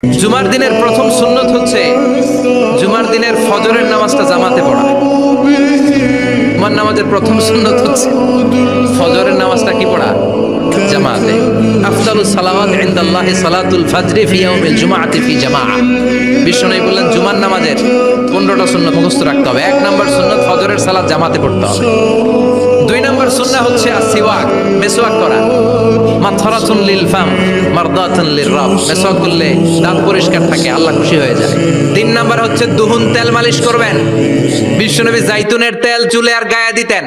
জুমার দিনের প্রথম সুন্নত হচ্ছে জুমার দিনের ফজরের নামাজটা জামাতে পড়া। জুমার নামাজের প্রথম সুন্নত হচ্ছে ফজরের নামাজটা কি পড়া? জামাতে। আফদালুস সালাওয়াত ইনদাল্লাহি সালাতুল ফজরি ফি ইয়াউমিল জুমআতি ফি জামাআ। বিশ্বনবী বললেন জুমার নামাজের 15টা সুন্নত মুখস্থ রাখতে হবে। 1 নম্বর সুন্নত ফজরের সালাত জামাতে পড়তে হবে। 2 নম্বর সুন্নাহ হচ্ছে আসওয়াক, মেসওয়াক করা। মাতহারাতুন লিল ফাম মারদাতুন লির রাব। মেসওয়াক করলে দাঁত পরিষ্কার থাকে, আল্লাহ খুশি হয়ে যায়। 3 নম্বর হচ্ছে দুহুন, তেল মালিশ করবেন। বিশ্বনবী জাইতুনের তেল চুলে আর গায়ে দিতেন।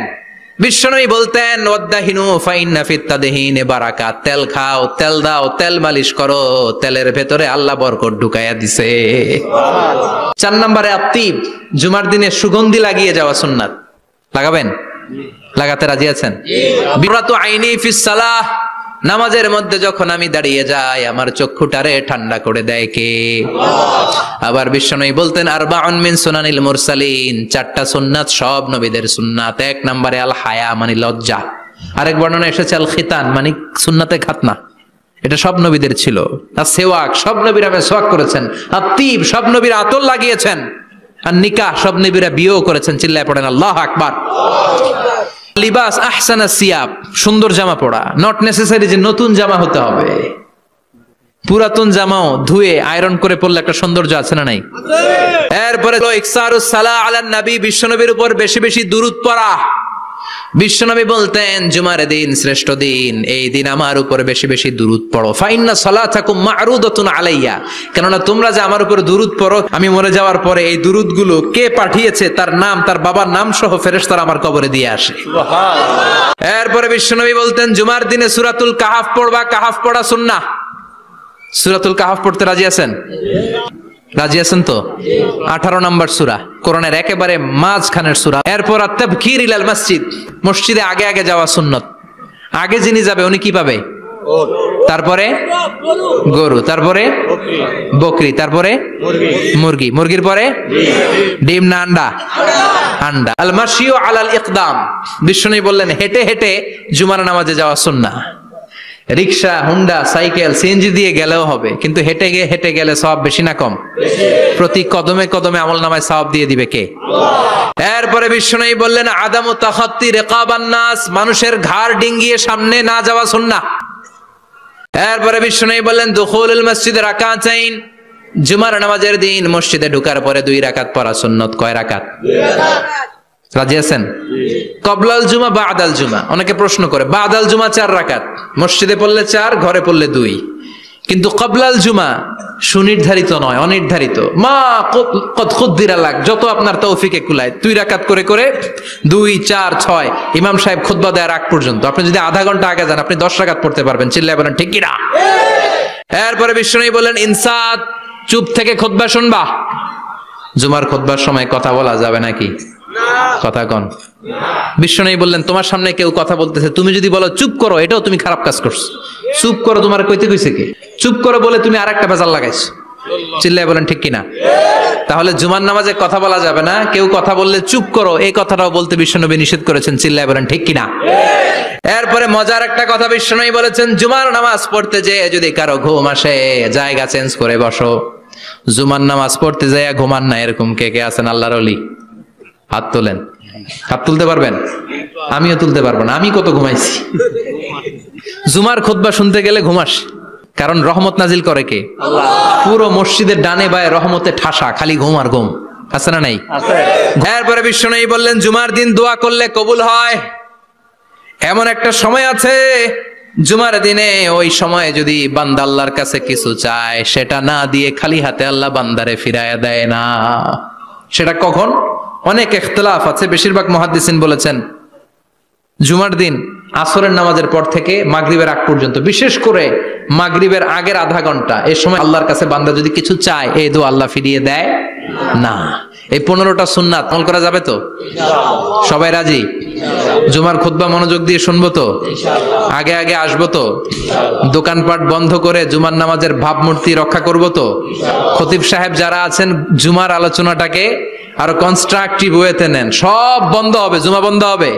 বিশ্বনবী বলতেন ওয়াদাহিনু ফাইন্না ফিত তাদহিনে বারাকাত। তেল খাও, তেল দাও, তেল মালিশ করো, তেলের ভেতরে আল্লাহ বরকত ঢুকাইয়া দিছে। 4 নম্বরে আত্তিব, জুমার দিনে সুগন্ধি লাগিয়ে যাওয়া সুন্নাত। লাগাবেন? লাগাতে রাজি আছেন? বিরাতু আইনি ফিস সালাহ, নামাজের মধ্যে যখন আমি দাঁড়িয়ে যাই আমার চক্ষুটারে ঠান্ডা করে দেয় কে? আবার বিশ্বনবী বলতেন আরবাউন মিন সুনানিল মুরসালিন, 4টা সুন্নাত সব নবীদের সুন্নাত। 1 নম্বরে আল হায়া মানে লজ্জা। আরেক বর্ণনা এসেছে আল খিতান মানে সুন্নাতে খাতনা, এটা সব নবীদের ছিল। আর সেওয়াক, সব নবীরা মেসওয়াক করেছেন। আর তিব, সব নবীরা আতর লাগিয়েছেন। আর নিকাহ, সব নবীরা বিয়েও করেছেন। চিল্লায় পড়েন আল্লাহু আকবার। লিবাস আহসানা সিয়াব, সুন্দর জামা পরা। নট নেসেসারি যে নতুন জামা হতে হবে, পুরাতন জামাও ধুয়ে আয়রন করে পরলে একটা সৌন্দর্য আছে না নাই? এরপরে ইকসারুস সালাহ আলান নবী, বিশ্বনবীর উপর বেশি বেশি দুরূদ পড়া। বিশ্বনবী বলতেন জুমার দিন শ্রেষ্ঠ দিন, এই দিন আমার উপর বেশি বেশি দুরূদ পড়ো। ফাইন্না সালাতাকুম মা'রুদাতুন আলাইয়া, কেননা তোমরা যে আমার উপর দুরূদ পড়ো, আমি মরে যাওয়ার পরে এই দুরূদগুলো কে পাঠিয়েছে তার নাম, তার বাবার নাম সহ ফেরেশতারা আমার কবরে দিয়ে আসে। সুবহানাল্লাহ। এরপরে বিশ্বনবী বলতেন জুমার দিনে সূরাতুল কাহাফ পড়বা। কাহাফ পড়া সুন্নাহ। সূরাতুল কাহাফ পড়তে রাজি আছেন? রাজি আছেন তো? 18 নম্বর সূরা, কোরআনের একেবারে মাঝখানের সূরা। এরপর আত-তাবকির ইলাল মসজিদ, মসজিদে আগে আগে যাওয়া সুন্নত। আগে যিনি যাবে উনি কি পাবে? তারপরে গরু, তারপরে বকরি, তারপরে মুরগি, মুরগির পরে ডিম না আন্ডা? আন্ডা। আল মাশিউ আলাল ইকদাম, বিশ্বনবী বললেন হেঁটে হেঁটে জুমার নামাজে যাওয়া সুন্নাহ। রিকশা, হুন্ডা, সাইকেল, সিএনজি দিয়ে গেলেও হবে, কিন্তু হেঁটে গেলে সওয়াব বেশি না কম? প্রতি কদমে কদমে আমলনামায় সওয়াব দিয়ে দিবে কে? আল্লাহ। এরপরে বিশ্বনবী বললেন আদামু তাখাত্তি রিকাবান নাস, মানুষের ঘাড় ডিঙ্গিয়ে সামনে না যাওয়া সুন্নাহ। এরপরে বিশ্বনবী বললেন দুখুলুল মসজিদে রাকাতাইন, জুমার নামাজের দিন মসজিদে ঢোকার পরে 2 রাকাত পড়া সুন্নত। কয় রাকাত? 2 রাকাত। রাজি আছেন? কবলাল জুমা বাদাল জুমা, অনেকে প্রশ্ন করে বাদাল জুমা 4 রাকাত, মসজিদে পড়লে 4, ঘরে পড়লে 2, কিন্তু কবলাল জুমা সুনির্ধারিত নয়, অনির্ধারিত। মা কদ খুদ্দিরা লাক, যত আপনার তৌফিকে কুলায় 2 রাকাত করে করে 2, 4, 6 ইমাম সাহেব খুতবা দেওয়ার আগ পর্যন্ত। আপনি যদি আধা ঘন্টা আগে যান আপনি 10 রাকাত পড়তে পারবেন। চিল্লায় বলেন ঠিক কি না? এরপরে বিশ্বনবী বললেন ইনসাত, চুপ থেকে খুতবা শুনবা। জুমার খুতবার সময় কথা বলা যাবে নাকি? কথা কন। বিশ্বনবী বললেন তোমার সামনে কেউ কথা বলতেছে, তুমি যদি বলো চুপ করো, এটাও তুমি খারাপ কাজ করছো। চুপ করো তোমার কইতে কইছে কে? চুপ করো বলে তুমি আরেকটা ভেজাল লাগাইছো। চিল্লায় বলেন ঠিক কিনা? তাহলে জুমার নামাজে কথা বলা যাবে না। কেউ কথা বললে চুপ করো, এই কথাটাও বলতে বিশ্বনবী নিষেধ করেছেন। চিল্লায় বলেন ঠিক কিনা? এরপরে মজার একটা কথা বিশ্বনবী বলেছেন, জুমার নামাজ পড়তে যেয়ে যদি কারো ঘুম আসে জায়গা চেঞ্জ করে বসো। জুমার নামাজ পড়তে যেয়ে ঘুমান না, এরকম কে কে আছেন আল্লাহর ওলি? হাত তোলেন। হাত তুলতে পারবেন? আমিও তুলতে পারবো না, আমি কত ঘুমাইছি। জুমার খুতবা শুনতে গেলে ঘুমাস, কারণ রহমত নাজিল করে কে? আল্লাহ। পুরো মসজিদের ডানে বায়ে রহমতে ঠাসা, খালি ঘুম আর ঘুম। আছে না নাই? আছে। এরপরে বিশ্বনবী বললেন জুমার দিন দোয়া করলে কবুল হয়। এমন একটা সময় আছে জুমার দিনে, ওই সময়ে যদি বান্দা আল্লাহর কাছে কিছু চায়, সেটা না দিয়ে খালি হাতে আল্লাহ বান্দারে ফিরাইয়া দেয় না। সেটা কখন? অনেক ইখতিলাফ আছে, বেশিরভাগ মুহাদ্দিসিন বলেছেন জুমার দিন আসরের নামাজের পর থেকে মাগরিবের আগ পর্যন্ত, বিশেষ করে মাগরিবের আগের আধা ঘন্টা, এই সময় আল্লাহর কাছে বান্দা যদি কিছু চায় এই দোয়া আল্লাহ ফিরিয়ে দেয় না। এই 15টা সুন্নাত আমল করা যাবে তো? ইনশাআল্লাহ। সবাই রাজি? জুমার খুতবা মনোযোগ দিয়ে শুনবো তো? ইনশাআল্লাহ। আগে আগে আসবো তো? ইনশাআল্লাহ। দোকানপাট বন্ধ করে জুমার নামাজের ভাবমূর্তি রক্ষা করবো তো? ইনশাআল্লাহ। খতিব সাহেব যারা আছেন জুমার আলোচনাটাকে আরো কনস্ট্রাকটিভ ওয়েতে নেন, সব বন্ধ হবে, জুমা বন্ধ হবে।